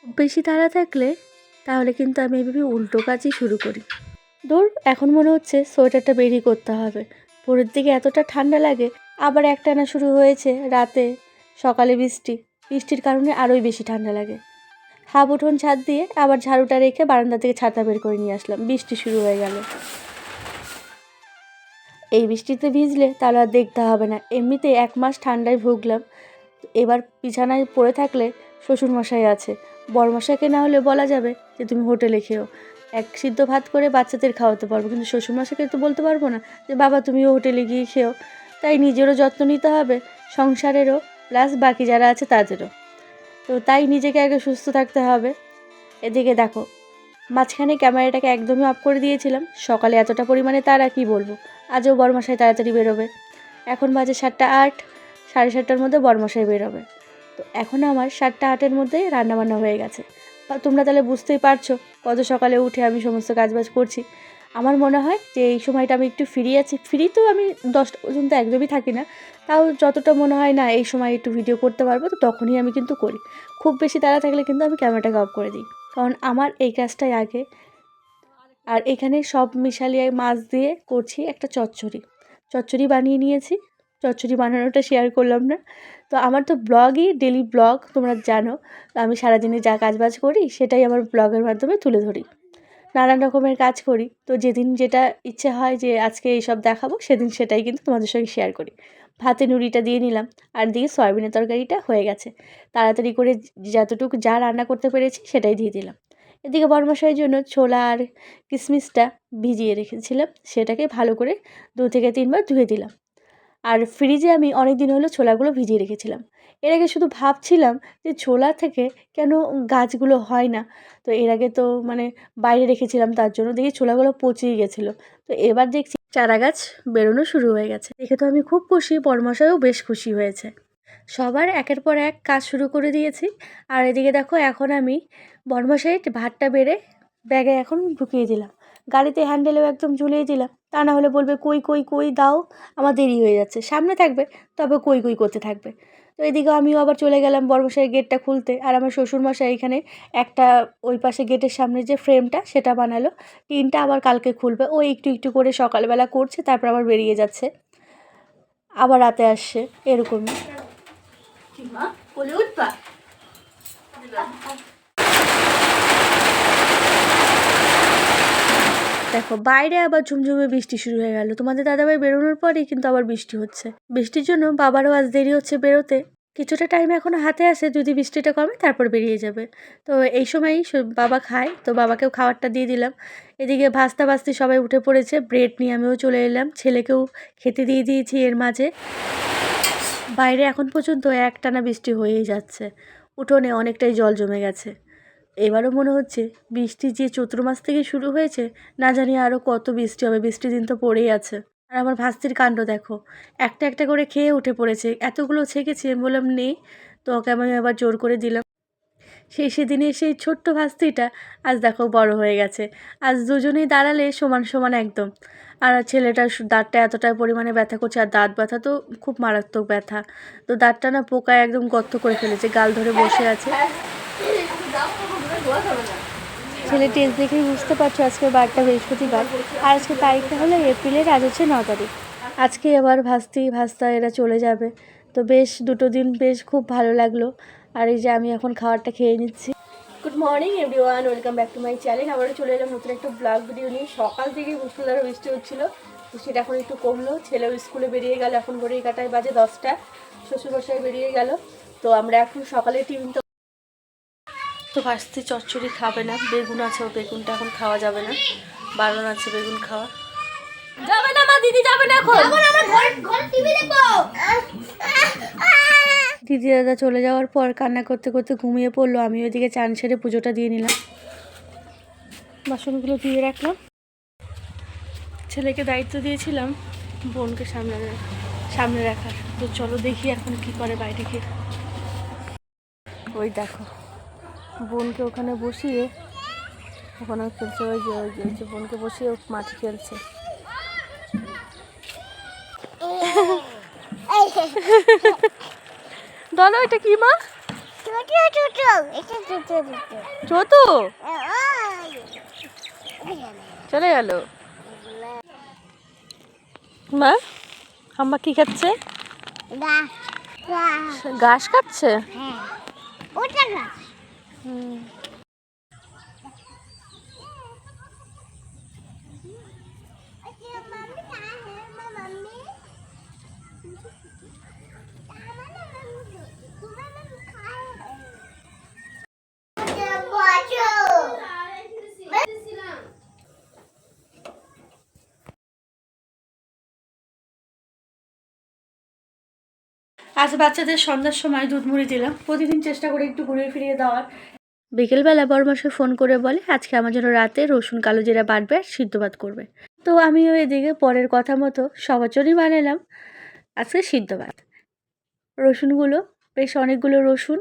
বেশি তাড়া থাকলে তাহলে কিন্তু আমি এইভাবে উল্টো কাজই শুরু করি। ধুর, এখন মনে হচ্ছে সোয়েটারটা বেরিয়ে করতে হবে। ভোরের দিকে এতটা ঠান্ডা লাগে, আবার একটানা শুরু হয়েছে রাতে, সকালে বৃষ্টি। বৃষ্টির কারণে আরোই বেশি ঠান্ডা লাগে। হাফ উঠোন ছাদ দিয়ে আবার ঝাড়ুটা রেখে বারান্দা থেকে ছাতা বের করে নিয়ে আসলাম। বৃষ্টি শুরু হয়ে গেল। এই বৃষ্টিতে ভিজলে তাহলে আর দেখতে হবে না। এমনিতেই 1 মাস ঠান্ডায় ভুগলাম। এবার বিছানায় পড়ে থাকলে শ্বশুরমশাই আছে, বড়মশাইকে না হলে বলা যাবে যে তুমি হোটেলে খেও, এক সিদ্ধ ভাত করে বাচ্চাদের খাওয়াতে পারবো, কিন্তু শ্বশুরমশাইকে তো বলতে পারবো না যে বাবা তুমিও হোটেলে গিয়ে খেও। তাই নিজেরও যত্ন নিতে হবে, সংসারেরও, প্লাস বাকি যারা আছে তাদেরও। তো তাই নিজেকে আগে সুস্থ থাকতে হবে। এদিকে দেখো, মাঝখানে ক্যামেরাটাকে একদমই অফ করে দিয়েছিলাম। সকালে এতটা পরিমাণে তারা কি বলবো। আজও বরমশাই তাড়াতাড়ি বেরোবে। এখন বাজে 7টা 8, 7:30টার মধ্যে বরমশাই বেরোবে। তো এখন আমার 7টা 8-এর মধ্যে রান্নাবান্না হয়ে গেছে। তোমরা তাহলে বুঝতেই পারছো কত সকালে উঠে আমি সমস্ত কাজবাজ করছি। আমার মনে হয় যে এই সময়টা আমি একটু ফ্রি আছি। ফ্রি তো আমি 10টা পর্যন্ত একদমই থাকি না, তাও যতটা মনে হয় না এই সময় একটু ভিডিও করতে পারবো, তো তখনই আমি কিন্তু করি। খুব বেশি তাড়া থাকলে কিন্তু আমি ক্যামেরাটাকে অফ করে দিই, কারণ আমার এই কাজটাই আগে। আর এখানে সব মিশালিয়ে মাছ দিয়ে করছি একটা চচ্চড়ি বানিয়ে নিয়েছি। চচ্চড়ি বানানোটা শেয়ার করলাম না। তো আমার তো ব্লগই ডেলি ব্লগ, তোমরা জানো। আমি সারাদিনে যা কাজবাজ করি সেটাই আমার ব্লগের মাধ্যমে তুলে ধরি। নানান রকমের কাজ করি, তো যেদিন যেটা ইচ্ছে হয় যে আজকে এইসব দেখাবো, সেদিন সেটাই কিন্তু তোমাদের সঙ্গে শেয়ার করি। ভাতে নুড়িটা দিয়ে নিলাম, আর দিয়ে সয়াবিনের তরকারিটা হয়ে গেছে। তাড়াতাড়ি করে যতটুকু যা রান্না করতে পেরেছি সেটাই দিয়ে দিলাম। এদিকে বরমশাইয়ের জন্য ছোলা আর কিশমিশটা ভিজিয়ে রেখেছিলাম, সেটাকে ভালো করে 2 থেকে 3 বার ধুয়ে দিলাম। আর ফ্রিজে আমি অনেক দিন হলো ছোলাগুলো ভিজিয়ে রেখেছিলাম। এর আগে শুধু ভাবছিলাম যে ছোলা থেকে কেন গাছগুলো হয় না। তো এর আগে তো মানে বাইরে রেখেছিলাম, তার জন্য দেখি ছোলাগুলো পচেই গেছিলো। তো এবার দেখছি চারা গাছ বেরোনো শুরু হয়ে গেছে। দেখে তো আমি খুব খুশি, বরমশাইও বেশ খুশি হয়েছে। সবার একের পর এক কাজ শুরু করে দিয়েছি। আর এদিকে দেখো, এখন আমি বরমশাইয়ের ভাতটা বেড়ে ব্যাগে এখন ঢুকিয়ে দিলাম। গাড়িতে হ্যান্ডেলেও একদম ঝুলিয়ে দিলাম, তা না হলে বলবে কই কই কই দাও, আমার দেরি হয়ে যাচ্ছে। সামনে থাকবে তবে কই কই করতে থাকবে। তো এদিকে আমিও আবার চলে গেলাম বরমশাইয়ের গেটটা খুলতে। আর আমার শ্বশুরমশাই এখানে একটা ওই পাশে গেটের সামনে যে ফ্রেমটা সেটা বানালো। টিনটা আবার কালকে খুলবে। ও একটু একটু করে সকালবেলা করছে, তারপর আবার বেরিয়ে যাচ্ছে, আবার রাতে আসছে, এরকমই। দেখো বাইরে আবার ঝুমঝুমে বৃষ্টি শুরু হয়ে গেল। তোমাদের দাদাভাই বেরোনোর পরেই কিন্তু আবার বৃষ্টি হচ্ছে। বৃষ্টির জন্য বাবারও আজ দেরি হচ্ছে বেরোতে। কিছুটা টাইম এখনো হাতে আসে, যদি বৃষ্টিটা কমে তারপর বেরিয়ে যাবে। তো এই সময়ই বাবা খায়, তো বাবাকেও খাবারটা দিয়ে দিলাম। এদিকে ভাস্তা ভাস্তি সবাই উঠে পড়েছে, ব্রেড নিয়ে আমিও চলে এলাম, ছেলেকেও খেতে দিয়ে দিয়েছি। এর মাঝে বাইরে এখন পর্যন্ত একটানা বৃষ্টি হয়েই যাচ্ছে। উঠোনে অনেকটাই জল জমে গেছে। এবারও মনে হচ্ছে বৃষ্টি যে চৈত্র মাস থেকে শুরু হয়েছে, না জানি আরও কত বৃষ্টি হবে। বৃষ্টির দিন তো পড়েই আছে। আর আমার ভাস্তির কাণ্ড দেখো, একটা একটা করে খেয়ে উঠে পড়েছে। এতগুলো ছেঁকেছি, আমি বললাম নেই, তো ওকে আমি আবার জোর করে দিলাম। সেদিনে সেই ছোট্ট ভাস্তিটা আজ দেখো বড় হয়ে গেছে। আজ দুজনেই দাঁড়ালে সমান সমান একদম। আর ছেলেটার দাঁতটা এতটা পরিমাণে ব্যথা করছে, আর দাঁত ব্যথা তো খুব মারাত্মক ব্যথা। তো দাঁতটা না পোকায় একদম গর্ত করে ফেলেছে, গাল ধরে বসে আছে। ছেলে টেস্ট দেখেই বুঝতে পারছো আজকে বারটা বৃহস্পতিবার, আর আজকে তারিখটা হলো এপ্রিলের, আজ হচ্ছে 9 তারিখ। আজকে আবার ভাস্তা এরা চলে যাবে। তো বেশ দুটো দিন বেশ খুব ভালো লাগলো। আর এই যে আমি এখন খাবারটা খেয়ে নিচ্ছি। Good morning everyone, welcome back to my channel. আবারও চলে এলাম নতুন একটা ব্লগ ভিডিও নিয়ে। সকাল থেকেই মুষলধারে বৃষ্টি হচ্ছিলো, বৃষ্টিটা এখন একটু কমলো। ছেলেও স্কুলে বেরিয়ে গেল, এখন ঘড়ির কাঁটায় বাজে 10টা। শ্বশুরমশাই বেরিয়ে গেল। তো আমরা এখন সকালে টিফিন তো ভাসতে চচ্চড়ি খাবে না, বেগুন আছে, ও বেগুনটা এখন খাওয়া যাবে না, বারণ আছে বেগুন খাওয়া যাবে না। মা দিদি যাবে না এখন, দিদি দাদা চলে যাওয়ার পর কান্না করতে করতে ঘুমিয়ে পড়লো। আমি ওইদিকে চান সেরে পুজোটা দিয়ে নিলাম, বাসনগুলো দিয়ে রাখলাম। ছেলেকে দায়িত্ব দিয়েছিলাম বোনকে সামনে রাখার। তো চলো দেখি এখন কি করে বাইরে গিয়ে। ওই দেখো বোনকে ওখানে বসিয়ে ওখানে খেলছে, ওই যে বোনকে বসিয়ে মাঠে খেলছে। বলো এটা কি মা? চতু চলে গেল। মা আম্মা কি খাচ্ছে? ঘাস খাচ্ছে। আজ বাচ্চাদের সন্ধ্যার সময় দুধ মুড়ি দিলাম। প্রতিদিন চেষ্টা করি একটু ঘুরিয়ে ফিরিয়ে দেওয়ার। বিকেলবেলা বড়মাসে ফোন করে বলে আজকে আমার জন্য রাতে রসুন কালো জিরা বাটবে আর সিদ্ধ ভাত করবে। তো আমিও এদিকে পরের কথা মতো সবার জন্যই বানালাম আজকে সিদ্ধ ভাত। রসুনগুলো বেশ অনেকগুলো রসুন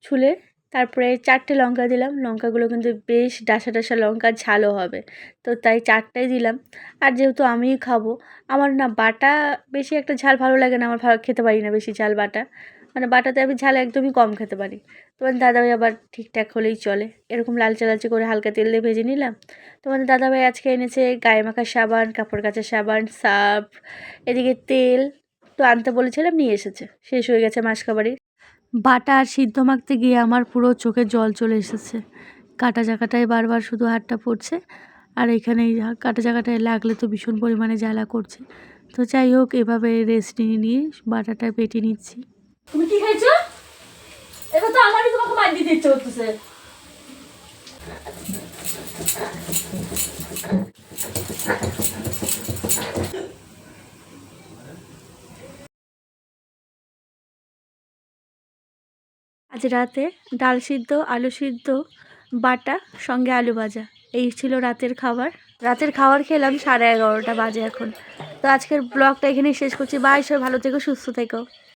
ছুলে তারপরে 4টে লঙ্কা দিলাম। লঙ্কাগুলো কিন্তু বেশ ডাসা ডাসা লঙ্কা, ঝালও হবে, তো তাই 4টাই দিলাম। আর যেহেতু আমিই খাবো, আমার না বাটা বেশি একটা ঝাল ভালো লাগে না, আমার ভালো খেতে পারি না বেশি ঝাল বাটা, মানে বাটাতে আমি ঝাল একদমই কম খেতে পারি। তোমার দাদাভাই আবার ঠিকঠাক হলেই চলে। এরকম লালচে লালচে করে হালকা তেল দিয়ে ভেজে নিলাম। তোমাদের দাদাভাই আজকে এনেছে গায়ে মাখার সাবান, কাপড় কাচার সাবান, সার্ফ, এদিকে তেল তো আনতে বলেছিলাম, নিয়ে এসেছে। শেষ হয়ে গেছে মাসকাবাড়ি। বাটা আর সিদ্ধ মাখতে গিয়ে আমার পুরো চোখে জল চলে এসেছে। কাটা জায়গাটায় বারবার শুধু হাতটা পড়ছে, আর এখানে এই কাটা জায়গাটায় লাগলে তো ভীষণ পরিমাণে জ্বালা করছে। তো যাই হোক, এভাবে রেস্ট নিয়ে বাটাটা বেটে নিচ্ছি। তুমি কি খাইছো? এবার তো আমারই তোমাকে মার দিতে ইচ্ছে করতেছে। আজ রাতে ডাল সিদ্ধ, আলু সিদ্ধ, বাটা, সঙ্গে আলু ভাজা, এই ছিল রাতের খাবার। রাতের খাবার খেলাম 11:30 বাজে এখন। তো আজকের ব্লগটা এখানেই শেষ করছি। বাই, সবাই ভালো থেকো, সুস্থ থেকো।